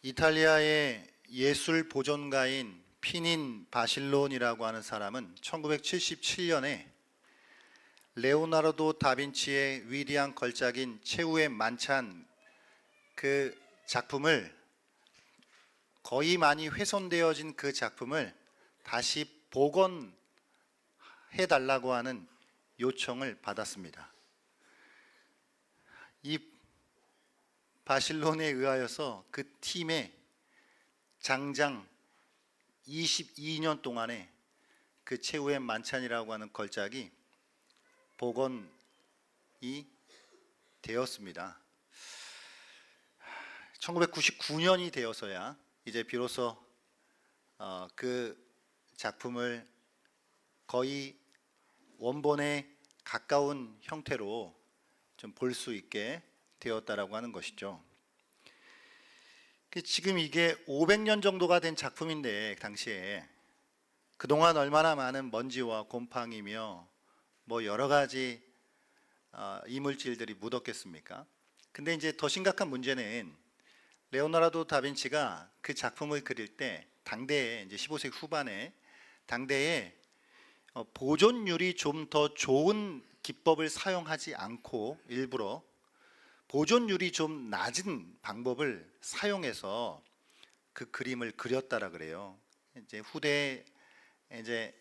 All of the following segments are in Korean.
이탈리아의 예술 보존가인 피닌 바실론이라고 하는 사람은 1977년에 레오나르도 다빈치의 위대한 걸작인 최후의 만찬 그 작품을 거의 많이 훼손되어진 그 작품을 다시 복원해 달라고 하는 요청을 받았습니다. 이 바실론에 의하여서 그 팀의 장장 22년 동안에 그 최후의 만찬이라고 하는 걸작이 복원이 되었습니다. 1999년이 되어서야 이제 비로소 그 작품을 거의 원본에 가까운 형태로 좀 볼 수 있게 되었다라고 하는 것이죠. 지금 이게 500년 정도가 된 작품인데 당시에 그동안 얼마나 많은 먼지와 곰팡이며 뭐 여러 가지 이물질들이 묻었겠습니까? 근데 이제 더 심각한 문제는 레오나르도 다빈치가 그 작품을 그릴 때 당대에 이제 15세기 후반에 당대에 보존율이 좀 더 좋은 기법을 사용하지 않고 일부러 보존율이 좀 낮은 방법을 사용해서 그 그림을 그렸다라 그래요. 이제 후대 이제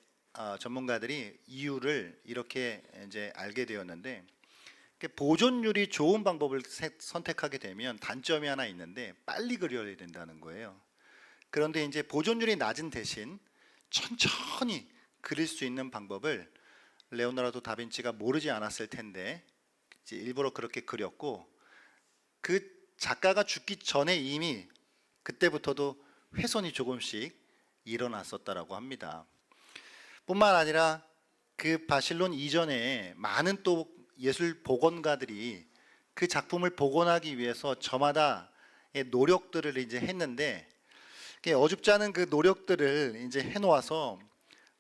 전문가들이 이유를 이렇게 이제 알게 되었는데, 보존율이 좋은 방법을 선택하게 되면 단점이 하나 있는데 빨리 그려야 된다는 거예요. 그런데 이제 보존율이 낮은 대신 천천히 그릴 수 있는 방법을 레오나르도 다빈치가 모르지 않았을 텐데 이제 일부러 그렇게 그렸고, 그 작가가 죽기 전에 이미 그때부터도 훼손이 조금씩 일어났었다라고 합니다. 뿐만 아니라 그 바실론 이전에 많은 또 예술 복원가들이 그 작품을 복원하기 위해서 저마다의 노력들을 이제 했는데, 어줍지 않은 그 노력들을 이제 해놓아서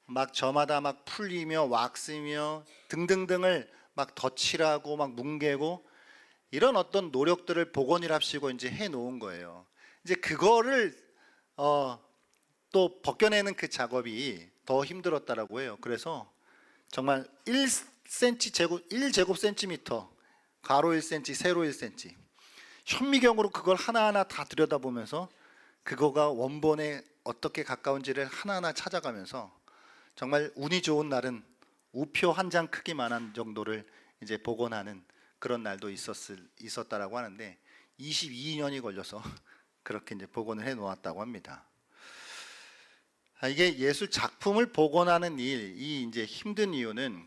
막 저마다 막 풀리며 왁스며 등등등을 막 덧칠하고 막 뭉개고 이런 어떤 노력들을 복원이랍시고 이제 해놓은 거예요. 이제 그거를 또 벗겨내는 그 작업이 더 힘들었다라고 해요. 그래서 정말 1제곱센티미터, 가로 1cm, 세로 1cm 현미경으로 그걸 하나하나 다 들여다보면서 그거가 원본에 어떻게 가까운지를 하나하나 찾아가면서 정말 운이 좋은 날은 우표 한 장 크기만한 정도를 이제 복원하는 그런 날도 있었다라고 하는데 22년이 걸려서 그렇게 이제 복원을 해 놓았다고 합니다. 이게 예술 작품을 복원하는 일이 이제 힘든 이유는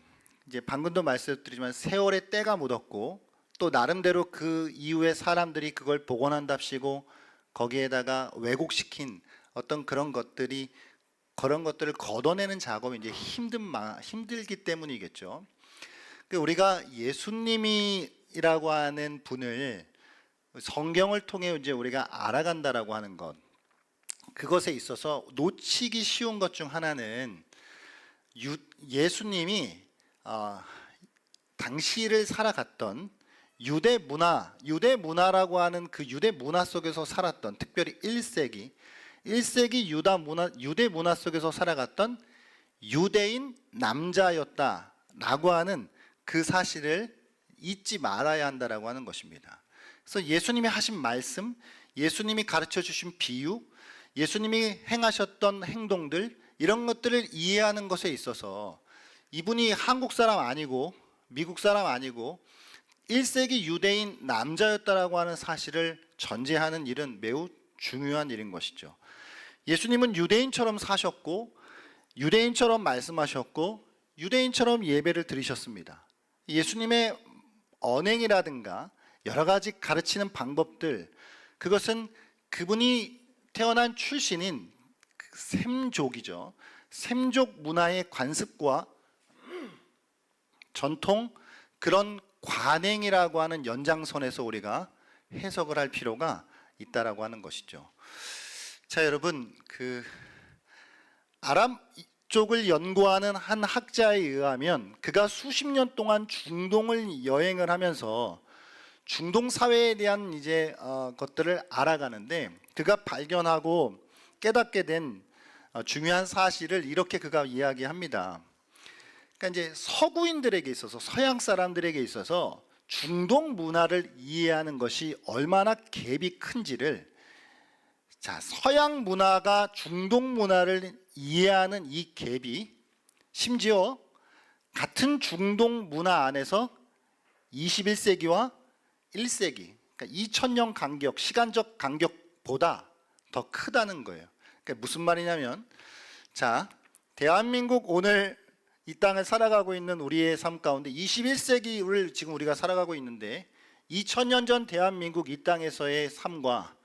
이제 방금도 말씀드리지만 세월의 때가 묻었고 또 나름대로 그 이후에 사람들이 그걸 복원한답시고 거기에다가 왜곡시킨 어떤 그런 것들을 걷어내는 작업이 이제 힘들기 때문이겠죠. 우리가 예수님이라고 하는 분을 성경을 통해 이제 우리가 알아간다라고 하는 것, 그것에 있어서 놓치기 쉬운 것 중 하나는 예수님이 당시를 살아갔던 유대 문화라고 하는 그 유대 문화 속에서 살았던, 특별히 1세기 유대 문화 속에서 살아갔던 유대인 남자였다라고 하는 그 사실을 잊지 말아야 한다라고 하는 것입니다. 그래서 예수님이 하신 말씀, 예수님이 가르쳐 주신 비유, 예수님이 행하셨던 행동들, 이런 것들을 이해하는 것에 있어서 이분이 한국 사람 아니고 미국 사람 아니고 1세기 유대인 남자였다라고 하는 사실을 전제하는 일은 매우 중요한 일인 것이죠. 예수님은 유대인처럼 사셨고 유대인처럼 말씀하셨고 유대인처럼 예배를 드리셨습니다. 예수님의 언행이라든가 여러 가지 가르치는 방법들, 그것은 그분이 태어난 출신인 셈족이죠. 셈족 문화의 관습과 전통, 그런 관행이라고 하는 연장선에서 우리가 해석을 할 필요가 있다라고 하는 것이죠. 자, 여러분, 아람 쪽을 연구하는 한 학자에 의하면 그가 수십 년 동안 중동을 여행을 하면서 중동 사회에 대한 이제 것들을 알아가는데, 그 그가 발견하고 깨닫게 된 중요한 사실을 이렇게 그가 이야기합니다. 그러니까 이제 서구인들에게 있어서, 서양 사람들에게 있어서 중동 문화를 이해하는 것이 얼마나 갭이 큰지를, 서양 문화가 중동 문화를 이해하는 이 갭이 심지어 같은 중동 문화 안에서 21세기와 1세기, 그러니까 2000년 간격, 시간적 간격보다 더 크다는 거예요. 그러니까 무슨 말이냐면, 대한민국 오늘 이 땅을 살아가고 있는 우리의 삶 가운데 21세기를 지금 우리가 살아가고 있는데 2000년 전 대한민국 이 땅에서의 삶과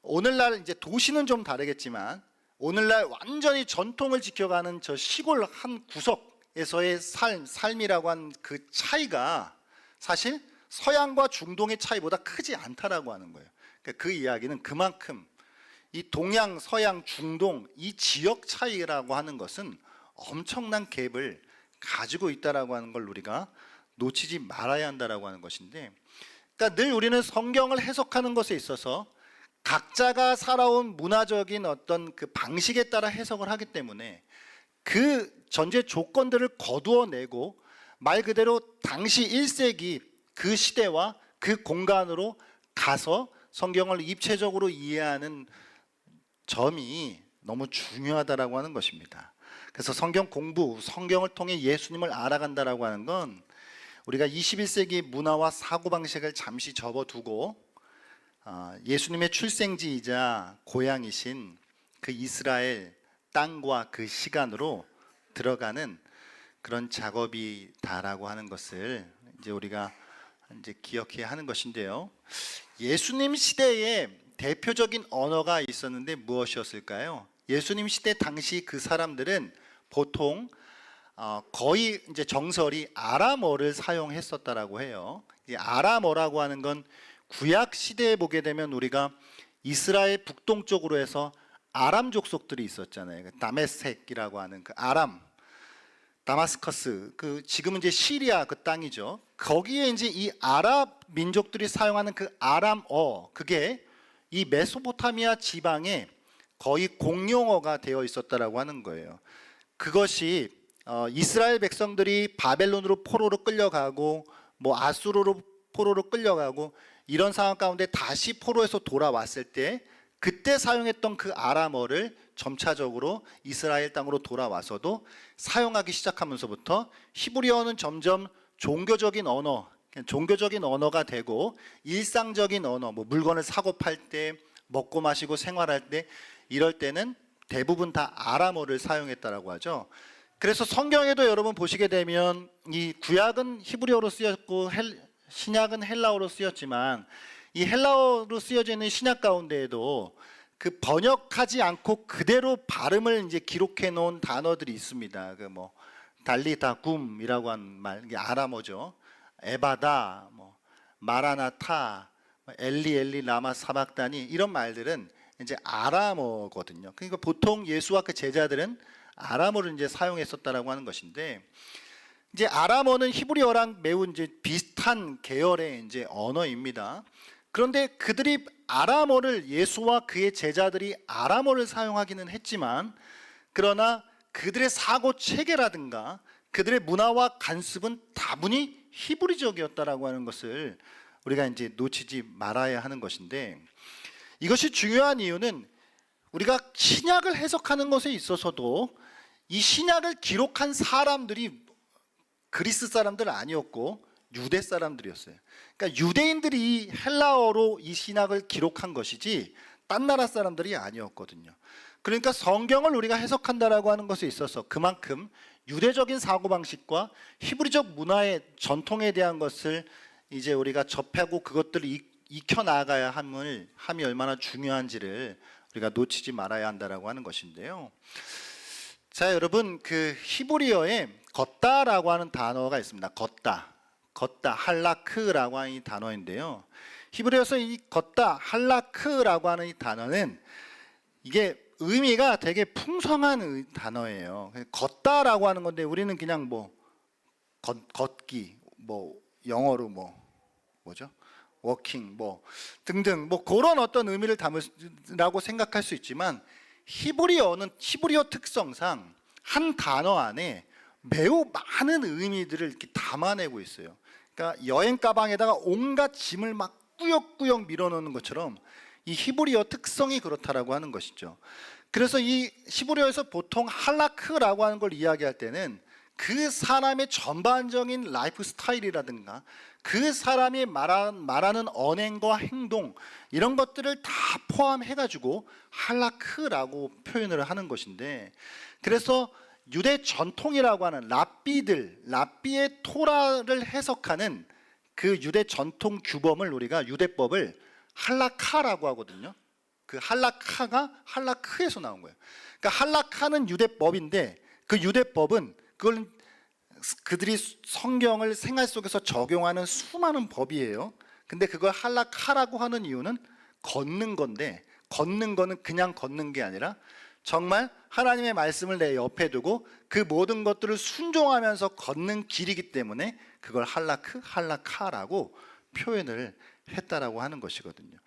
오늘날 이제 도시는 좀 다르겠지만 오늘날 완전히 전통을 지켜가는 저 시골 한 구석에서의 삶이라고 한 그 차이가 사실 서양과 중동의 차이보다 크지 않다라고 하는 거예요. 그러니까 그 이야기는 그만큼 이 동양, 서양, 중동 이 지역 차이라고 하는 것은 엄청난 갭을 가지고 있다라고 하는 걸 우리가 놓치지 말아야 한다라고 하는 것인데, 그러니까 늘 우리는 성경을 해석하는 것에 있어서 각자가 살아온 문화적인 어떤 그 방식에 따라 해석을 하기 때문에 그 전제 조건들을 거두어내고 말 그대로 당시 1세기 그 시대와 그 공간으로 가서 성경을 입체적으로 이해하는 점이 너무 중요하다라고 하는 것입니다. 그래서 성경 공부, 성경을 통해 예수님을 알아간다라고 하는 건 우리가 21세기 문화와 사고방식을 잠시 접어두고 예수님의 출생지이자 고향이신 그 이스라엘 땅과 그 시간으로 들어가는 그런 작업이다라고 하는 것을 이제 우리가 이제 기억해야 하는 것인데요. 예수님 시대에 대표적인 언어가 있었는데 무엇이었을까요? 예수님 시대 당시 그 사람들은 보통 거의 이제 정설이 아람어를 사용했었다라고 해요. 이 아람어라고 하는 건 구약 시대에 보게 되면 우리가 이스라엘 북동쪽으로 해서 아람 족속들이 있었잖아요. 다메섹이라고 하는 그 아람, 다마스커스, 그 지금은 이제 시리아 그 땅이죠. 거기에 이제 이 아랍 민족들이 사용하는 그 아람어, 그게 이 메소포타미아 지방에 거의 공용어가 되어 있었다라고 하는 거예요. 그것이 이스라엘 백성들이 바벨론으로 포로로 끌려가고 뭐 아수르로 포로로 끌려가고 이런 상황 가운데 다시 포로에서 돌아왔을 때 그때 사용했던 그 아람어를 점차적으로 이스라엘 땅으로 돌아와서도 사용하기 시작하면서부터 히브리어는 점점 종교적인 언어가 되고 일상적인 언어, 뭐 물건을 사고 팔 때, 먹고 마시고 생활할 때 이럴 때는 대부분 다 아람어를 사용했다라고 하죠. 그래서 성경에도 여러분 보시게 되면 이 구약은 히브리어로 쓰였고 신약은 헬라어로 쓰였지만 이 헬라어로 쓰여져 있는 신약 가운데에도 그 번역하지 않고 그대로 발음을 이제 기록해 놓은 단어들이 있습니다. 그 뭐 달리다굼이라고 한 말, 이게 아람어죠. 에바다, 뭐 마라나타, 엘리 엘리 라마 사박다니 이런 말들은 이제 아람어거든요. 그러니까 보통 예수와 그 제자들은 아람어를 이제 사용했었다라고 하는 것인데, 이제 아람어는 히브리어랑 매우 이제 비슷한 계열의 이제 언어입니다. 그런데 그들이 아람어를, 예수와 그의 제자들이 아람어를 사용하기는 했지만, 그러나 그들의 사고 체계라든가 그들의 문화와 관습은 다분히 히브리적이었다라고 하는 것을 우리가 이제 놓치지 말아야 하는 것인데, 이것이 중요한 이유는 우리가 신약을 해석하는 것에 있어서도 이 신약을 기록한 사람들이 그리스 사람들 아니었고 유대 사람들이었어요. 그러니까 유대인들이 헬라어로 이 신약을 기록한 것이지 딴 나라 사람들이 아니었거든요. 그러니까 성경을 우리가 해석한다라고 하는 것에 있어서 그만큼 유대적인 사고방식과 히브리적 문화의 전통에 대한 것을 이제 우리가 접하고 그것들을 익혀나가야 함이 얼마나 중요한지를 우리가 놓치지 말아야 한다라고 하는 것인데요. 자, 여러분, 그 히브리어에 걷다라고 하는 단어가 있습니다. 걷다, 할라크라고 하는 이 단어인데요. 히브리어에서 이 걷다, 할라크라고 하는 이 단어는 이게 의미가 되게 풍성한 단어예요. 걷다라고 하는 건데 우리는 그냥 뭐 걷기, 뭐 영어로 뭐죠? 워킹 뭐 등등 뭐 그런 어떤 의미를 담으라고 생각할 수 있지만 히브리어 특성상 한 단어 안에 매우 많은 의미들을 이렇게 담아내고 있어요. 그러니까 여행 가방에다가 온갖 짐을 막 꾸역꾸역 밀어넣는 것처럼 이 히브리어 특성이 그렇다라고 하는 것이죠. 그래서 이 히브리어에서 보통 할라크라고 하는 걸 이야기할 때는 그 사람의 전반적인 라이프 스타일이라든가 그 사람이 말하는 언행과 행동 이런 것들을 다 포함해가지고 할라크라고 표현을 하는 것인데, 그래서 유대 전통이라고 하는 랍비의 토라를 해석하는 그 유대 전통 규범을 우리가 유대법을 할라카라고 하거든요. 그 할라카가 할라크에서 나온 거예요. 그러니까 할라카는 유대법인데 그 유대법은 그걸 그들이 성경을 생활 속에서 적용하는 수많은 법이에요. 근데 그걸 할라카라고 하는 이유는 걷는 건데, 걷는 거는 그냥 걷는 게 아니라 정말 하나님의 말씀을 내 옆에 두고 그 모든 것들을 순종하면서 걷는 길이기 때문에 그걸 할라카라고 표현을 했다라고 하는 것이거든요.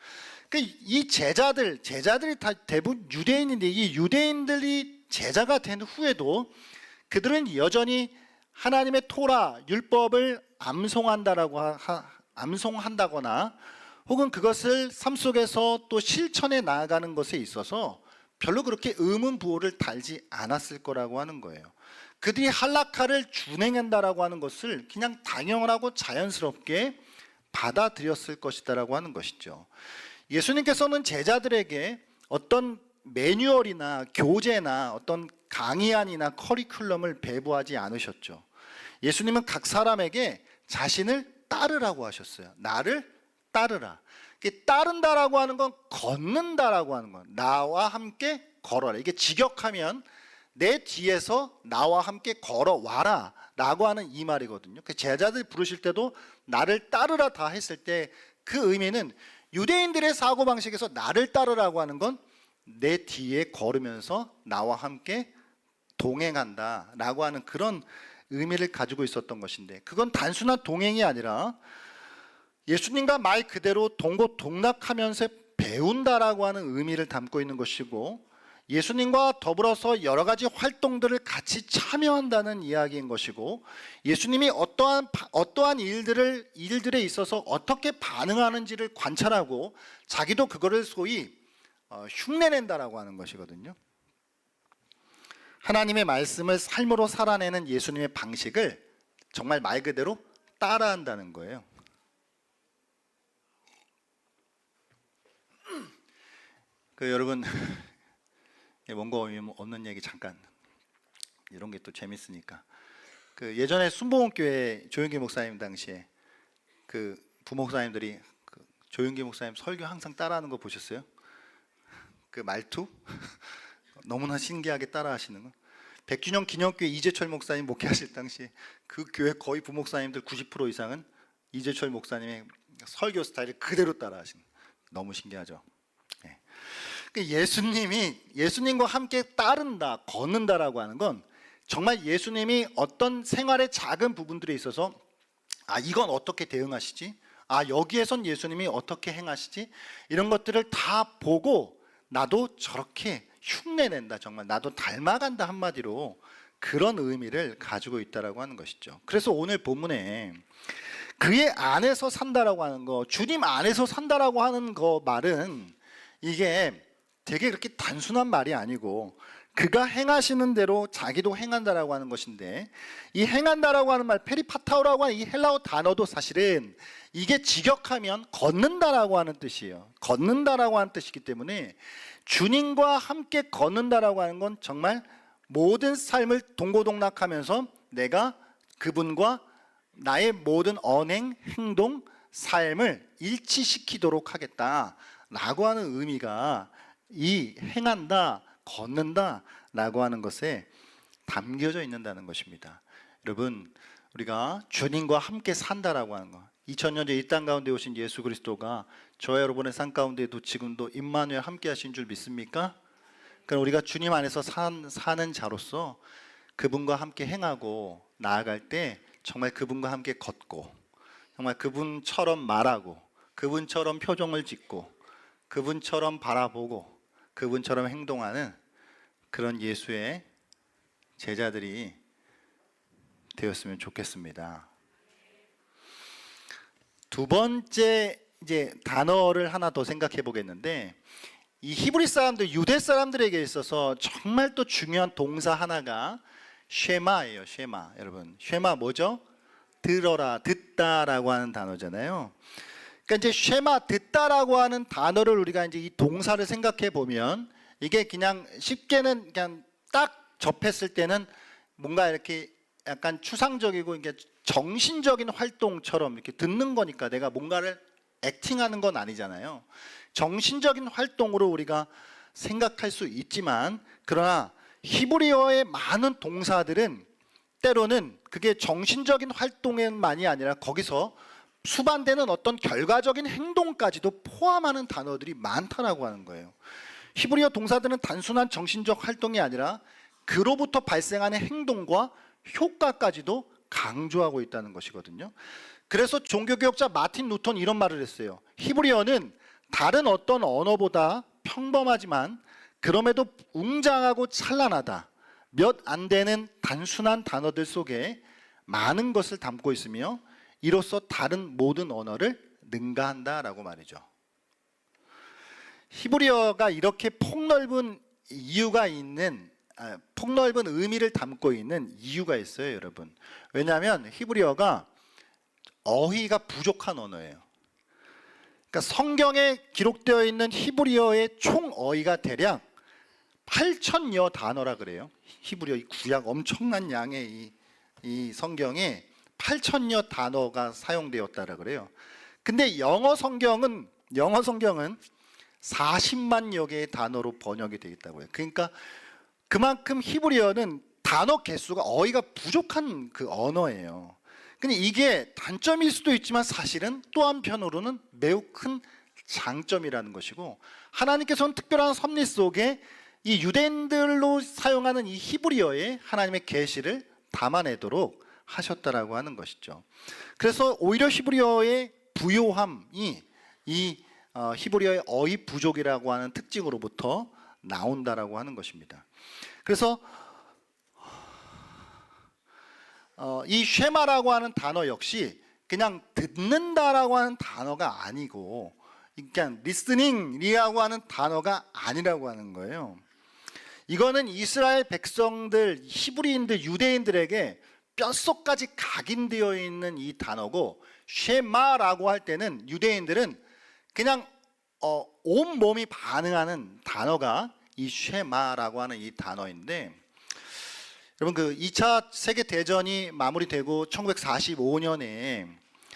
그러니까 이 제자들이 다 대부분 유대인인데, 이 유대인들이 제자가 된 후에도 그들은 여전히 하나님의 토라 율법을 암송한다거나 혹은 그것을 삶 속에서 또 실천해 나아가는 것에 있어서 별로 그렇게 의문부호를 달지 않았을 거라고 하는 거예요. 그들이 할라카를 준행한다라고 하는 것을 그냥 당연하고 자연스럽게 받아들였을 것이다라고 하는 것이죠. 예수님께서는 제자들에게 어떤 매뉴얼이나 교재나 어떤 강의안이나 커리큘럼을 배부하지 않으셨죠. 예수님은 각 사람에게 자신을 따르라고 하셨어요. 나를 따르라. 따른다라고 하는 건 걷는다라고 하는 건, 나와 함께 걸어라. 이게 직역하면 내 뒤에서 나와 함께 걸어와라 라고 하는 이 말이거든요. 제자들 부르실 때도 나를 따르라 다 했을 때 그 의미는 유대인들의 사고방식에서 나를 따르라고 하는 건 내 뒤에 걸으면서 나와 함께 동행한다 라고 하는 그런 의미를 가지고 있었던 것인데, 그건 단순한 동행이 아니라 예수님과 말 그대로 동고동락하면서 배운다라고 하는 의미를 담고 있는 것이고, 예수님과 더불어서 여러 가지 활동들을 같이 참여한다는 이야기인 것이고, 예수님이 어떠한 일들에 있어서 어떻게 반응하는지를 관찰하고 자기도 그거를 소위 흉내낸다라고 하는 것이거든요. 하나님의 말씀을 삶으로 살아내는 예수님의 방식을 정말 말 그대로 따라한다는 거예요. 여러분, 원고 없는 얘기 잠깐, 이런 게 또 재밌으니까. 예전에 순복음교회 조윤기 목사님 당시에 부목사님들이 조윤기 목사님 설교 항상 따라하는 거 보셨어요? 그 말투 너무나 신기하게 따라하시는 거. 백균형 기념교회 이재철 목사님 목회하실 당시에 그 교회 거의 부목사님들 90% 이상은 이재철 목사님의 설교 스타일을 그대로 따라하시는, 너무 신기하죠. 예수님과 함께 따른다, 걷는다라고 하는 건 정말 예수님이 어떤 생활의 작은 부분들에 있어서 이건 어떻게 대응하시지? 여기에선 예수님이 어떻게 행하시지? 이런 것들을 다 보고 나도 저렇게 흉내낸다, 정말 나도 닮아간다, 한마디로 그런 의미를 가지고 있다라고 하는 것이죠. 그래서 오늘 본문에 그의 안에서 산다라고 하는 거, 주님 안에서 산다라고 하는 거 말은 이게 되게 그렇게 단순한 말이 아니고 그가 행하시는 대로 자기도 행한다라고 하는 것인데, 이 행한다라고 하는 말, 페리파타오라고 하는 이 헬라어 단어도 사실은 이게 직역하면 걷는다라고 하는 뜻이에요. 걷는다라고 하는 뜻이기 때문에 주님과 함께 걷는다라고 하는 건 정말 모든 삶을 동고동락하면서 내가 그분과 나의 모든 언행, 행동, 삶을 일치시키도록 하겠다라고 하는 의미가 이 행한다, 걷는다 라고 하는 것에 담겨져 있는다는 것입니다. 여러분, 우리가 주님과 함께 산다라고 하는 거, 2000년째 이 땅 가운데 오신 예수 그리스도가 저와 여러분의 삶 가운데도 지금도 임마누엘 함께 하신 줄 믿습니까? 그럼 우리가 주님 안에서 사는 자로서 그분과 함께 행하고 나아갈 때 정말 그분과 함께 걷고, 정말 그분처럼 말하고 그분처럼 표정을 짓고 그분처럼 바라보고 그분처럼 행동하는 그런 예수의 제자들이 되었으면 좋겠습니다. 두 번째 이제 단어를 하나 더 생각해 보겠는데, 이 히브리 사람들, 유대 사람들에게 있어서 정말 또 중요한 동사 하나가 쉐마예요. 쉐마. 여러분, 쉐마 뭐죠? 들어라, 듣다라고 하는 단어잖아요. 그러니까 이제 쉐마, 듣다라고 하는 단어를 우리가 이제 이 동사를 생각해 보면, 이게 그냥 쉽게는 그냥 딱 접했을 때는 뭔가 이렇게 약간 추상적이고 이게 정신적인 활동처럼 이렇게 듣는 거니까 내가 뭔가를 액팅하는 건 아니잖아요. 정신적인 활동으로 우리가 생각할 수 있지만, 그러나 히브리어의 많은 동사들은 때로는 그게 정신적인 활동만이 아니라 거기서 수반되는 어떤 결과적인 행동까지도 포함하는 단어들이 많다라고 하는 거예요. 히브리어 동사들은 단순한 정신적 활동이 아니라 그로부터 발생하는 행동과 효과까지도 강조하고 있다는 것이거든요. 그래서 종교개혁자 마틴 루터는 이런 말을 했어요. 히브리어는 다른 어떤 언어보다 평범하지만 그럼에도 웅장하고 찬란하다. 몇 안 되는 단순한 단어들 속에 많은 것을 담고 있으며 이로써 다른 모든 언어를 능가한다라고 말이죠. 히브리어가 이렇게 폭넓은 이유가 있는, 폭넓은 의미를 담고 있는 이유가 있어요, 여러분. 왜냐하면 히브리어가 어휘가 부족한 언어예요. 그러니까 성경에 기록되어 있는 히브리어의 총 어휘가 대략 8,000여 단어라 그래요. 히브리어 이 구약 엄청난 양의 이 성경에 8,000여 단어가 사용되었다라 그래요. 근데 영어 성경은 40만여 개의 단어로 번역이 되어 있다고 해요. 그러니까 그만큼 히브리어는 단어 개수가, 어휘가 부족한 그 언어예요. 근데 이게 단점일 수도 있지만 사실은 또 한편으로는 매우 큰 장점이라는 것이고, 하나님께서는 특별한 섭리 속에 이 유대인들로 사용하는 이 히브리어에 하나님의 계시를 담아내도록 하셨다라고 하는 것이죠. 그래서 오히려 히브리어의 부요함이 이 히브리어의 어휘 부족이라고 하는 특징으로부터 나온다라고 하는 것입니다. 그래서 이 쉐마라고 하는 단어 역시 그냥 듣는다라고 하는 단어가 아니고, 그러니까 리스닝이라고 하는 단어가 아니라고 하는 거예요. 이거는 이스라엘 백성들, 히브리인들, 유대인들에게 뼛속까지 각인되어 있는 이 단어고, 쉐마라고 할 때는 유대인들은 그냥 온 몸이 반응하는 단어가 이 쉐마라고 하는 이 단어인데, 여러분 그 2차 세계 대전이 마무리되고 1945년에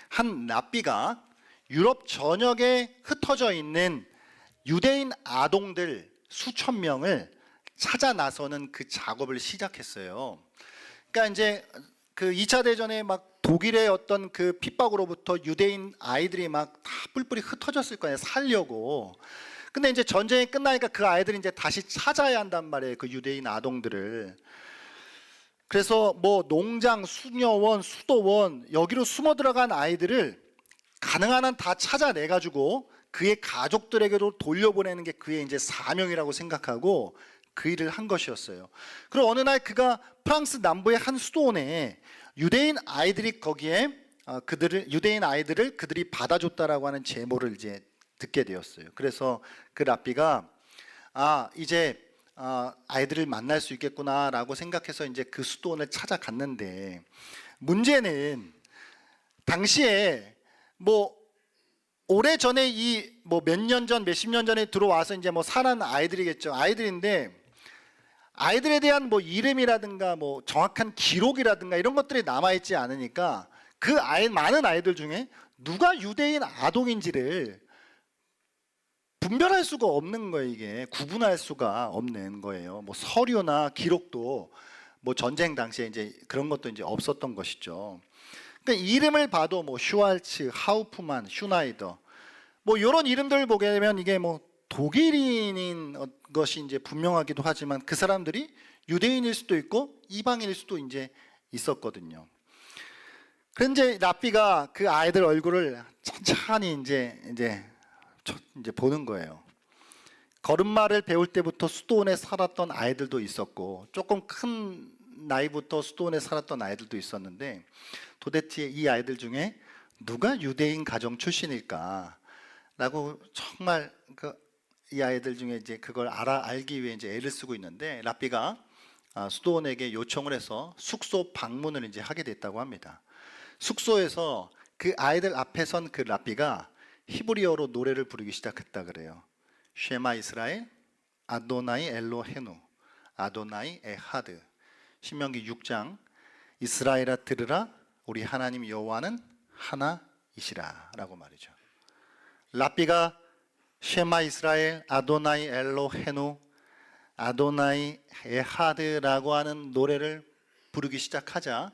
한 랍비가 유럽 전역에 흩어져 있는 유대인 아동들 수천 명을 찾아 나서는 그 작업을 시작했어요. 그러니까 이제 그 2차 대전에 막 독일의 어떤 그 핍박으로부터 유대인 아이들이 막 다 뿔뿔이 흩어졌을 거예요, 살려고. 근데 이제 전쟁이 끝나니까 그 아이들이 이제 다시 찾아야 한단 말이에요, 그 유대인 아동들을. 그래서 뭐 농장, 수녀원, 수도원 여기로 숨어 들어간 아이들을 가능한 한 다 찾아내 가지고 그의 가족들에게로 돌려보내는 게 그의 이제 사명이라고 생각하고 그 일을 한 것이었어요. 그리고 어느 날 그가 프랑스 남부의 한 수도원에 유대인 아이들이 거기에 유대인 아이들을 그들이 받아줬다라고 하는 제보를 이제 듣게 되었어요. 그래서 그 랍비가 이제 아이들을 만날 수 있겠구나라고 생각해서 이제 그 수도원을 찾아갔는데, 문제는 당시에 뭐 오래 전에 이 뭐 몇 년 전, 몇십 년 전에 들어와서 이제 뭐 살아난 아이들이겠죠. 아이들인데 아이들에 대한 뭐 이름이라든가 뭐 정확한 기록이라든가 이런 것들이 남아있지 않으니까 그 많은 아이들 중에 누가 유대인 아동인지를 분별할 수가 없는 거예요. 이게 구분할 수가 없는 거예요. 뭐 서류나 기록도 뭐 전쟁 당시에 이제 그런 것도 이제 없었던 것이죠. 그러니까 이름을 봐도 뭐 슈왈츠, 하우프만, 슈나이더 뭐 이런 이름들을 보게 되면 이게 뭐 독일인인 것이 이제 분명하기도 하지만 그 사람들이 유대인일 수도 있고 이방인일 수도 이제 있었거든요. 그런데 랍비가 그 아이들 얼굴을 천천히 이제 보는 거예요. 걸음마를 배울 때부터 수도원에 살았던 아이들도 있었고 조금 큰 나이부터 수도원에 살았던 아이들도 있었는데 도대체 이 아이들 중에 누가 유대인 가정 출신일까? 라고 정말 이 아이들 중에 이제 그걸 알기 위해 이제 애를 쓰고 있는데 랍비가 수도원에게 요청을 해서 숙소 방문을 이제 하게 됐다고 합니다. 숙소에서 그 아이들 앞에 선 그 랍비가 히브리어로 노래를 부르기 시작했다 그래요. 쉐마 이스라엘, 아도나이 엘로헤누, 아도나이 에하드. 신명기 6장 이스라엘아 들으라 우리 하나님 여호와는 하나이시라 라고 말이죠. 랍비가 쉐마 이스라엘, 아도나이 엘로헤누, 아도나이 에하드라고 하는 노래를 부르기 시작하자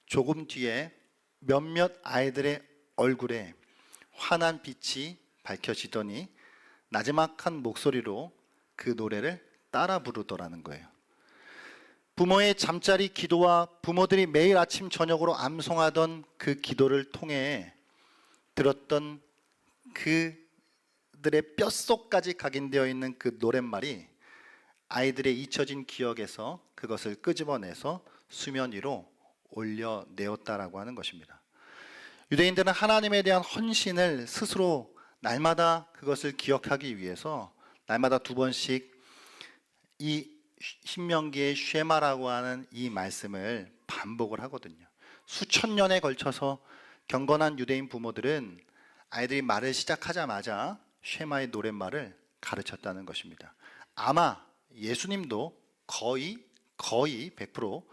조금 뒤에 몇몇 아이들의 얼굴에 환한 빛이 밝혀지더니 나지막한 목소리로 그 노래를 따라 부르더라는 거예요. 부모의 잠자리 기도와 부모들이 매일 아침 저녁으로 암송하던 그 기도를 통해 들었던 그들의 뼛속까지 각인되어 있는 그 노랫말이 아이들의 잊혀진 기억에서 그것을 끄집어내서 수면 위로 올려내었다라고 하는 것입니다. 유대인들은 하나님에 대한 헌신을 스스로 날마다 그것을 기억하기 위해서 날마다 2번씩 이 신명기의 쉐마라고 하는 이 말씀을 반복을 하거든요. 수천 년에 걸쳐서 경건한 유대인 부모들은 아이들이 말을 시작하자마자 쉐마의 노랫말을 가르쳤다는 것입니다. 아마 예수님도 거의 100%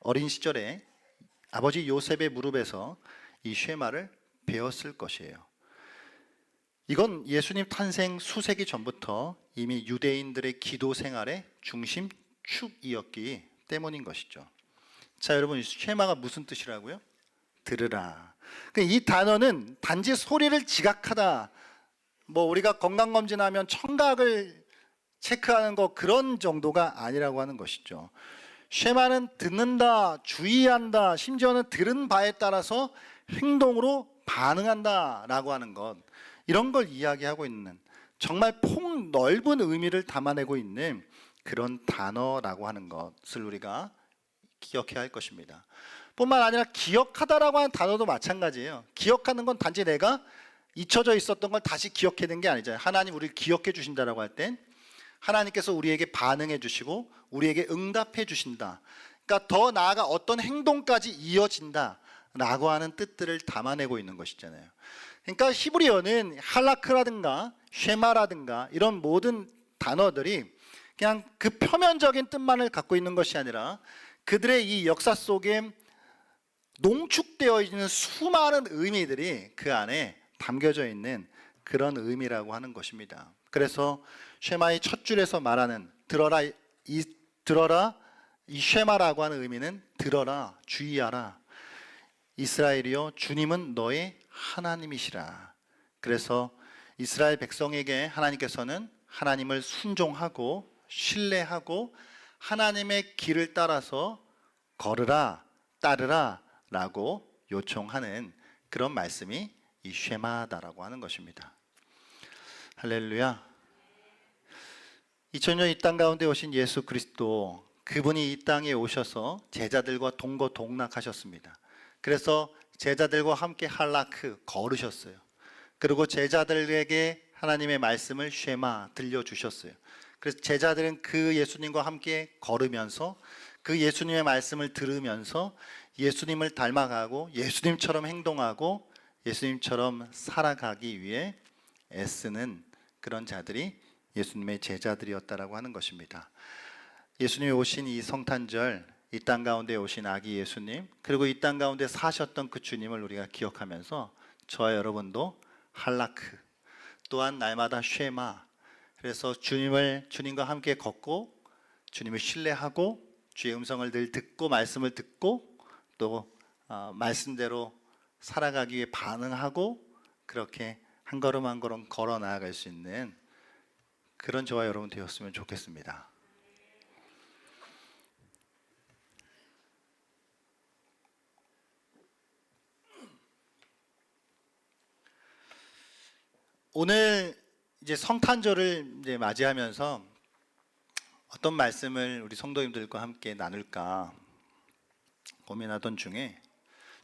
어린 시절에 아버지 요셉의 무릎에서 이 쉐마를 배웠을 것이에요. 이건 예수님 탄생 수세기 전부터 이미 유대인들의 기도 생활의 중심축이었기 때문인 것이죠. 자, 여러분, 쉐마가 무슨 뜻이라고요? 들으라. 이 단어는 단지 소리를 지각하다, 우리가 건강검진하면 청각을 체크하는 거 그런 정도가 아니라고 하는 것이죠. 쉐마는 듣는다, 주의한다, 심지어는 들은 바에 따라서 행동으로 반응한다 라고 하는 것, 이런 걸 이야기하고 있는 정말 폭넓은 의미를 담아내고 있는 그런 단어라고 하는 것을 우리가 기억해야 할 것입니다. 뿐만 아니라 기억하다라고 하는 단어도 마찬가지예요. 기억하는 건 단지 내가 잊혀져 있었던 걸 다시 기억해낸 게 아니잖아요. 하나님 우리를 기억해 주신다라고 할 땐 하나님께서 우리에게 반응해 주시고 우리에게 응답해 주신다. 그러니까 더 나아가 어떤 행동까지 이어진다 라고 하는 뜻들을 담아내고 있는 것이잖아요. 그러니까 히브리어는 할라크라든가 쉐마라든가 이런 모든 단어들이 그냥 그 표면적인 뜻만을 갖고 있는 것이 아니라 그들의 이 역사 속에 농축되어 있는 수많은 의미들이 그 안에 담겨져 있는 그런 의미라고 하는 것입니다. 그래서 쉐마의 첫 줄에서 말하는 들어라, 이 쉐마라고 하는 의미는 들어라, 주의하라. 이스라엘이여, 주님은 너의 하나님이시라. 그래서 이스라엘 백성에게 하나님께서는 하나님을 순종하고 신뢰하고 하나님의 길을 따라서 걸으라, 따르라 라고 요청하는 그런 말씀이 이 쉐마다라고 하는 것입니다. 할렐루야. 2000년 이 땅 가운데 오신 예수 그리스도, 그분이 이 땅에 오셔서 제자들과 동거동락하셨습니다. 그래서 제자들과 함께 할라크 걸으셨어요. 그리고 제자들에게 하나님의 말씀을 쉐마 들려주셨어요. 그래서 제자들은 그 예수님과 함께 걸으면서 그 예수님의 말씀을 들으면서 예수님을 닮아가고 예수님처럼 행동하고 예수님처럼 살아가기 위해 애쓰는 그런 자들이 예수님의 제자들이었다라고 하는 것입니다. 예수님이 오신 이 성탄절, 이 땅 가운데 오신 아기 예수님, 그리고 이 땅 가운데 사셨던 그 주님을 우리가 기억하면서 저와 여러분도 할라크, 또한 날마다 쉐마, 그래서 주님과 함께 걷고 주님을 신뢰하고 주의 음성을 늘 듣고 말씀을 듣고 또 말씀대로 살아가기 위해 반응하고 그렇게 한 걸음 한 걸음 걸어 나아갈 수 있는 그런 저와 여러분 되었으면 좋겠습니다. 오늘 이제 성탄절을 이제 맞이하면서 어떤 말씀을 우리 성도님들과 함께 나눌까 고민하던 중에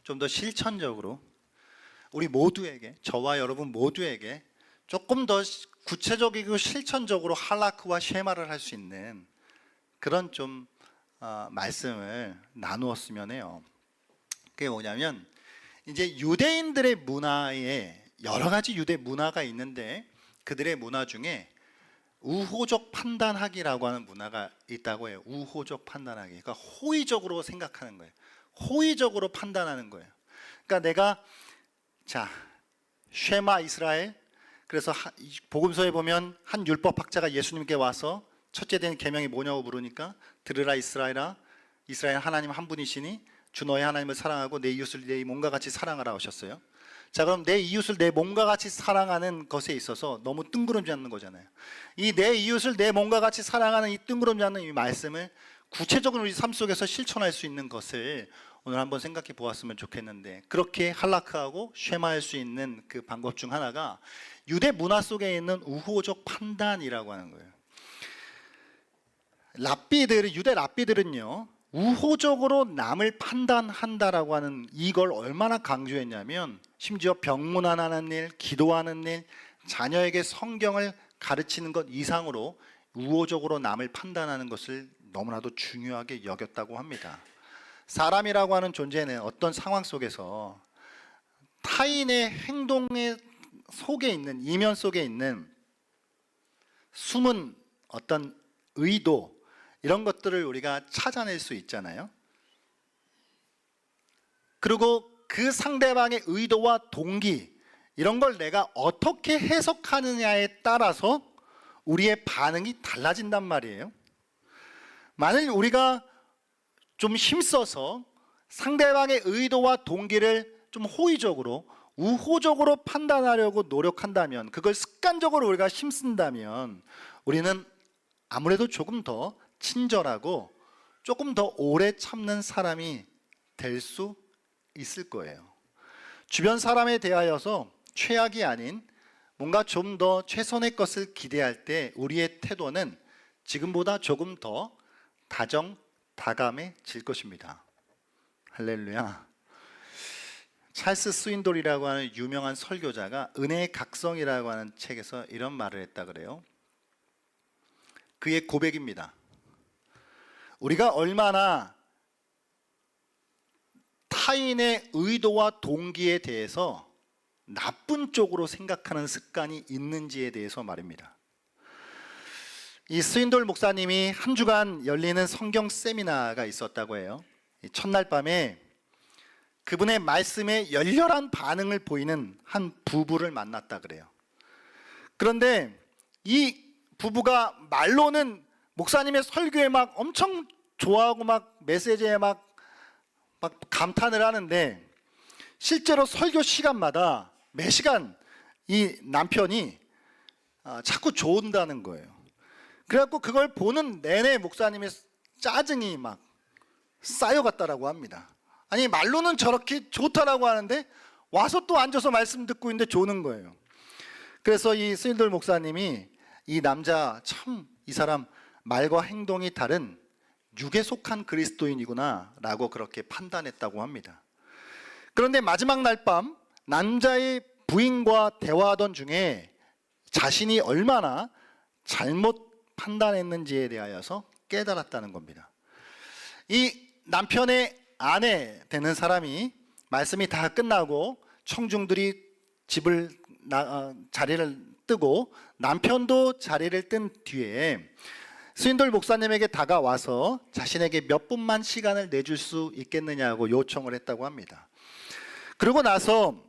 좀 더 실천적으로 우리 모두에게, 저와 여러분 모두에게 조금 더 구체적이고 실천적으로 할라크와 쉐마를 할 수 있는 그런 좀 말씀을 나누었으면 해요. 그게 뭐냐면, 이제 유대인들의 문화에 여러 가지 유대 문화가 있는데 그들의 문화 중에 우호적 판단하기라고 하는 문화가 있다고 해요. 우호적 판단하기. 그러니까 호의적으로 생각하는 거예요. 호의적으로 판단하는 거예요. 그러니까 내가 쉐마 이스라엘, 그래서 복음서에 보면 한 율법학자가 예수님께 와서 첫째 된 계명이 뭐냐고 물으니까 들으라 이스라엘아, 이스라엘 하나님 한 분이시니 주 너의 하나님을 사랑하고 내 이웃을 내 몸과 같이 사랑하라 하셨어요. 자, 그럼 내 이웃을 내 몸과 같이 사랑하는 것에 있어서 너무 뜬구름지 않는 거잖아요. 이 내 이웃을 내 몸과 같이 사랑하는 이 뜬구름지 않는 이 말씀을 구체적으로 우리 삶 속에서 실천할 수 있는 것을 오늘 한번 생각해 보았으면 좋겠는데, 그렇게 할라크하고 쉐마할 수 있는 그 방법 중 하나가 유대 문화 속에 있는 우호적 판단이라고 하는 거예요. 유대 랍비들은요, 우호적으로 남을 판단한다라고 하는 이걸 얼마나 강조했냐면, 심지어 병문안하는 일, 기도하는 일, 자녀에게 성경을 가르치는 것 이상으로 우호적으로 남을 판단하는 것을 너무나도 중요하게 여겼다고 합니다. 사람이라고 하는 존재는 어떤 상황 속에서 타인의 행동의 속에 있는, 이면 속에 있는 숨은 어떤 의도, 이런 것들을 우리가 찾아낼 수 있잖아요. 그리고 그 상대방의 의도와 동기, 이런 걸 내가 어떻게 해석하느냐에 따라서 우리의 반응이 달라진단 말이에요. 만일 우리가 좀 힘써서 상대방의 의도와 동기를 좀 호의적으로, 우호적으로 판단하려고 노력한다면, 그걸 습관적으로 우리가 힘쓴다면 우리는 아무래도 조금 더 친절하고 조금 더 오래 참는 사람이 될 수 있을 거예요. 주변 사람에 대하여서 최악이 아닌 뭔가 좀 더 최선의 것을 기대할 때 우리의 태도는 지금보다 조금 더 다정다감해질 것입니다. 할렐루야. 찰스 스윈돌이라고 하는 유명한 설교자가 은혜의 각성이라고 하는 책에서 이런 말을 했다 그래요. 그의 고백입니다. 우리가 얼마나 타인의 의도와 동기에 대해서 나쁜 쪽으로 생각하는 습관이 있는지에 대해서 말입니다. 이 스윈돌 목사님이 한 주간 열리는 성경 세미나가 있었다고 해요. 첫날 밤에 그분의 말씀에 열렬한 반응을 보이는 한 부부를 만났다 그래요. 그런데 이 부부가 말로는 목사님의 설교에 막 엄청 좋아하고 막 메시지에 막 감탄을 하는데, 실제로 설교 시간마다 매 시간 이 남편이 자꾸 좋은다는 거예요. 그래갖고 그걸 보는 내내 목사님의 짜증이 막 쌓여갔다라고 합니다. 아니, 말로는 저렇게 좋다라고 하는데 와서 또 앉아서 말씀 듣고 있는데 조는 거예요. 그래서 이 스윈돌 목사님이 이 남자, 참 이 사람 말과 행동이 다른 육에 속한 그리스도인이구나 라고 그렇게 판단했다고 합니다. 그런데 마지막 날 밤 남자의 부인과 대화하던 중에 자신이 얼마나 잘못 판단했는지에 대하여서 깨달았다는 겁니다. 이 남편의 아내 되는 사람이 말씀이 다 끝나고 청중들이 자리를 뜨고 남편도 자리를 뜬 뒤에 스윈돌 목사님에게 다가와서 자신에게 몇 분만 시간을 내줄 수 있겠느냐고 요청을 했다고 합니다. 그러고 나서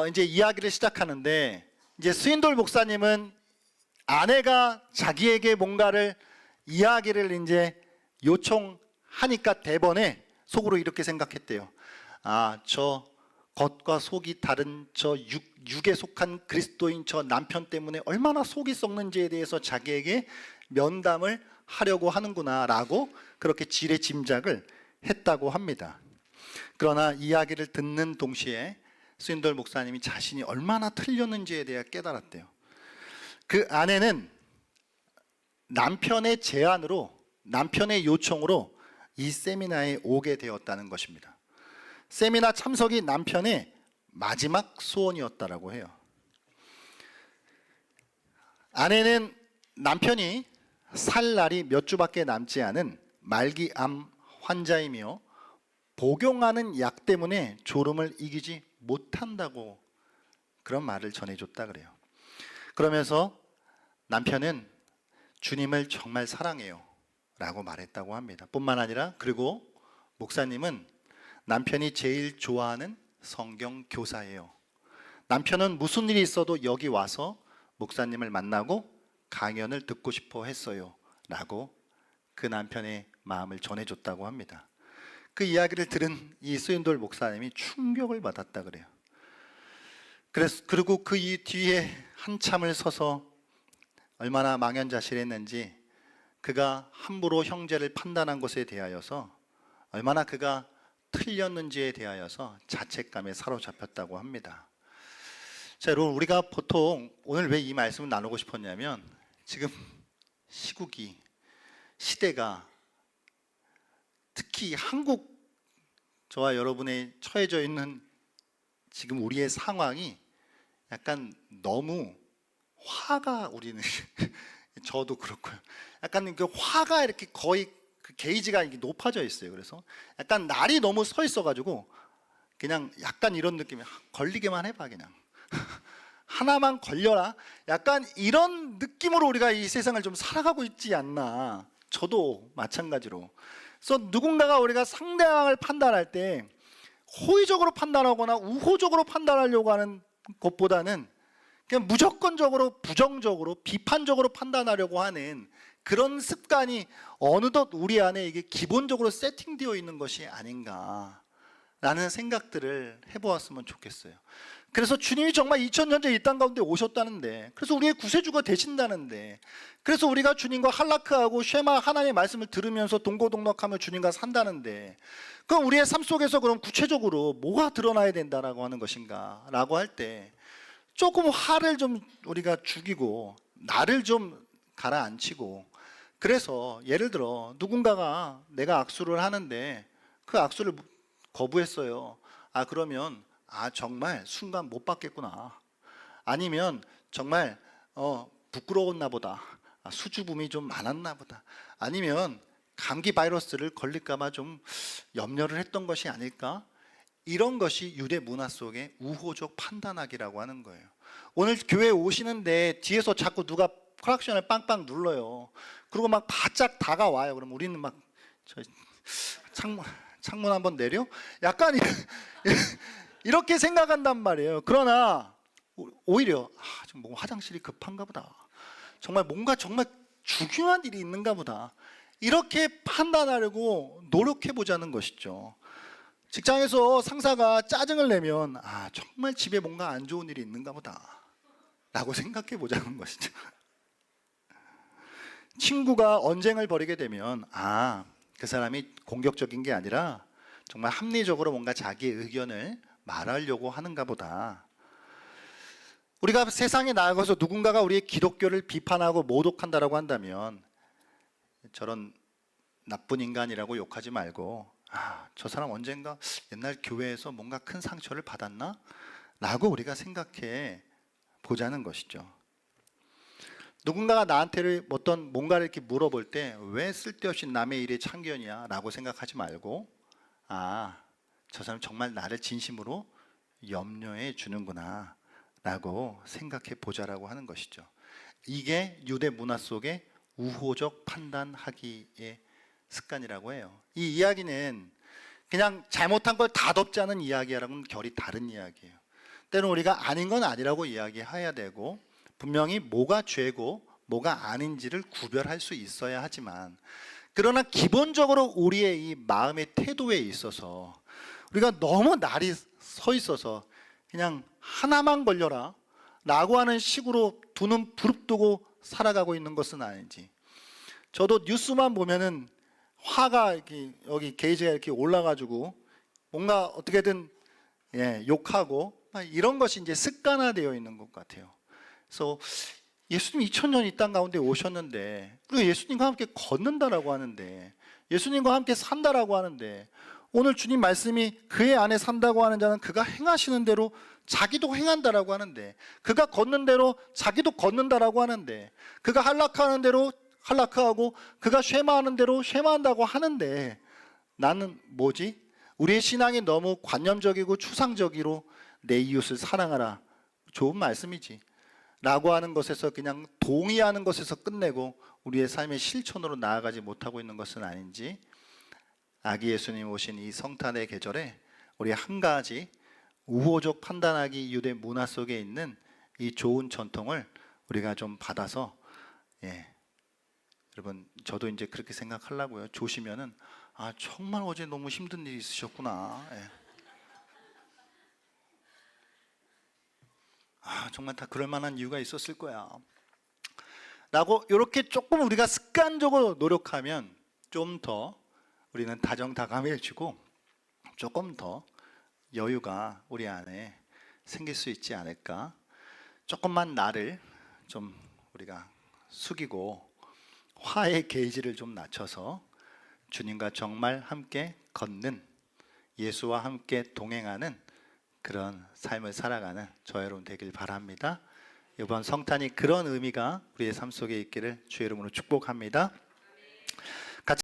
이제 이야기를 시작하는데, 이제 스윈돌 목사님은 아내가 자기에게 뭔가를 이야기를 이제 요청하니까 대번에 속으로 이렇게 생각했대요. 저 겉과 속이 다른 저 육에 속한 그리스도인 저 남편 때문에 얼마나 속이 썩는지에 대해서 자기에게 면담을 하려고 하는구나 라고 그렇게 지레짐작을 했다고 합니다. 그러나 이야기를 듣는 동시에 스윈돌 목사님이 자신이 얼마나 틀렸는지에 대해 깨달았대요. 그 아내는 남편의 제안으로, 남편의 요청으로 이 세미나에 오게 되었다는 것입니다. 세미나 참석이 남편의 마지막 소원이었다라고 해요. 아내는 남편이 살 날이 몇 주밖에 남지 않은 말기암 환자이며 복용하는 약 때문에 졸음을 이기지 못한다고 그런 말을 전해줬다 그래요. 그러면서 남편은 주님을 정말 사랑해요 라고 말했다고 합니다. 뿐만 아니라 그리고 목사님은 남편이 제일 좋아하는 성경 교사예요. 남편은 무슨 일이 있어도 여기 와서 목사님을 만나고 강연을 듣고 싶어 했어요 라고 그 남편의 마음을 전해줬다고 합니다. 그 이야기를 들은 이 스윈돌 목사님이 충격을 받았다 그래요. 그리고 그 뒤에 한참을 서서 얼마나 망연자실했는지, 그가 함부로 형제를 판단한 것에 대하여서 얼마나 그가 틀렸는지에 대하여서 자책감에 사로잡혔다고 합니다. 자, 여러분, 우리가 보통 오늘 왜 이 말씀을 나누고 싶었냐면, 지금 시국이, 시대가, 특히 한국, 저와 여러분의 처해져 있는 지금 우리의 상황이 약간 너무 화가, 우리는 저도 그렇고요. 약간 그 화가 이렇게 거의 그 게이지가 이렇게 높아져 있어요. 그래서 약간 날이 너무 서 있어가지고 그냥 약간 이런 느낌이, 걸리게만 해봐 그냥. 하나만 걸려라. 약간 이런 느낌으로 우리가 이 세상을 좀 살아가고 있지 않나. 저도 마찬가지로. 그래서 누군가가 우리가 상대방을 판단할 때 호의적으로 판단하거나 우호적으로 판단하려고 하는 것보다는 그냥 무조건적으로, 부정적으로, 비판적으로 판단하려고 하는 그런 습관이 어느덧 우리 안에 이게 기본적으로 세팅되어 있는 것이 아닌가라는 생각들을 해보았으면 좋겠어요. 그래서 주님이 정말 2000년 전 이 땅 가운데 오셨다는데, 그래서 우리의 구세주가 되신다는데, 그래서 우리가 주님과 할라크하고 쉐마 하나님의 말씀을 들으면서 동고동락하며 주님과 산다는데, 그럼 우리의 삶 속에서 그럼 구체적으로 뭐가 드러나야 된다라고 하는 것인가 라고 할 때, 조금 화를 좀 우리가 죽이고 나를 좀 가라앉히고, 그래서 예를 들어 누군가가 내가 악수를 하는데 그 악수를 거부했어요. 그러면 정말 순간 못 받겠구나. 아니면 정말 부끄러웠나 보다. 수줍음이 좀 많았나 보다. 아니면 감기 바이러스를 걸릴까봐 좀 염려를 했던 것이 아닐까? 이런 것이 유대 문화 속의 우호적 판단하기라고 하는 거예요. 오늘 교회에 오시는데 뒤에서 자꾸 누가 클락션을 빵빵 눌러요. 그리고 막 바짝 다가와요. 그럼 우리는 막 창문 한번 내려? 약간 이렇게 생각한단 말이에요. 그러나 오히려 좀 뭔가 화장실이 급한가 보다. 뭔가 정말 중요한 일이 있는가 보다. 이렇게 판단하려고 노력해 보자는 것이죠. 직장에서 상사가 짜증을 내면 정말 집에 뭔가 안 좋은 일이 있는가 보다 라고 생각해 보자는 것이죠. 친구가 언쟁을 벌이게 되면 그 사람이 공격적인 게 아니라 정말 합리적으로 뭔가 자기의 의견을 말하려고 하는가 보다. 우리가 세상에 나가서 누군가가 우리의 기독교를 비판하고 모독한다라고 한다면 저런 나쁜 인간이라고 욕하지 말고 저 사람 언젠가 옛날 교회에서 뭔가 큰 상처를 받았나? 라고 우리가 생각해 보자는 것이죠. 누군가가 나한테 뭔가를 이렇게 물어볼 때 왜 쓸데없이 남의 일에 참견이야? 라고 생각하지 말고 저 사람 정말 나를 진심으로 염려해 주는구나 라고 생각해 보자라고 하는 것이죠. 이게 유대 문화 속의 우호적 판단하기의 습관이라고 해요. 이 이야기는 그냥 잘못한 걸 다덮자는 이야기랑은 결이 다른 이야기예요. 때로는 우리가 아닌 건 아니라고 이야기해야 되고 분명히 뭐가 죄고 뭐가 아닌지를 구별할 수 있어야 하지만, 그러나 기본적으로 우리의 이 마음의 태도에 있어서 우리가 너무 날이 서 있어서 그냥 하나만 걸려라 라고 하는 식으로 두 눈 부릅뜨고 살아가고 있는 것은 아닌지. 저도 뉴스만 보면은 화가 여기 게이지가 이렇게 올라가지고 뭔가 어떻게든 욕하고 막 이런 것이 이제 습관화되어 있는 것 같아요. 그래서 예수님 2000년 이 땅 가운데 오셨는데, 그리고 예수님과 함께 걷는다라고 하는데, 예수님과 함께 산다라고 하는데, 오늘 주님 말씀이 그의 안에 산다고 하는 자는 그가 행하시는 대로 자기도 행한다라고 하는데, 그가 걷는 대로 자기도 걷는다라고 하는데, 그가 한락하는 대로 한락하고 그가 쉐마하는 대로 쉐마한다고 하는데, 나는 뭐지? 우리의 신앙이 너무 관념적이고 추상적으로 내 이웃을 사랑하라, 좋은 말씀이지 라고 하는 것에서 그냥 동의하는 것에서 끝내고 우리의 삶의 실천으로 나아가지 못하고 있는 것은 아닌지, 아기 예수님 오신 이 성탄의 계절에 우리 한 가지 우호적 판단하기 유대 문화 속에 있는 이 좋은 전통을 우리가 좀 받아서, 여러분 저도 이제 그렇게 생각하려고요. 조시면은 정말 어제 너무 힘든 일이 있으셨구나. 정말 다 그럴 만한 이유가 있었을 거야 라고 이렇게 조금 우리가 습관적으로 노력하면 좀 더 우리는 다정다감해지고 조금 더 여유가 우리 안에 생길 수 있지 않을까. 조금만 나를 좀 우리가 숙이고 화의 게이지를 좀 낮춰서 주님과 정말 함께 걷는, 예수와 함께 동행하는 그런 삶을 살아가는 저 여러분 되길 바랍니다. 이번 성탄이 그런 의미가 우리의 삶 속에 있기를 주의 이름으로 축복합니다.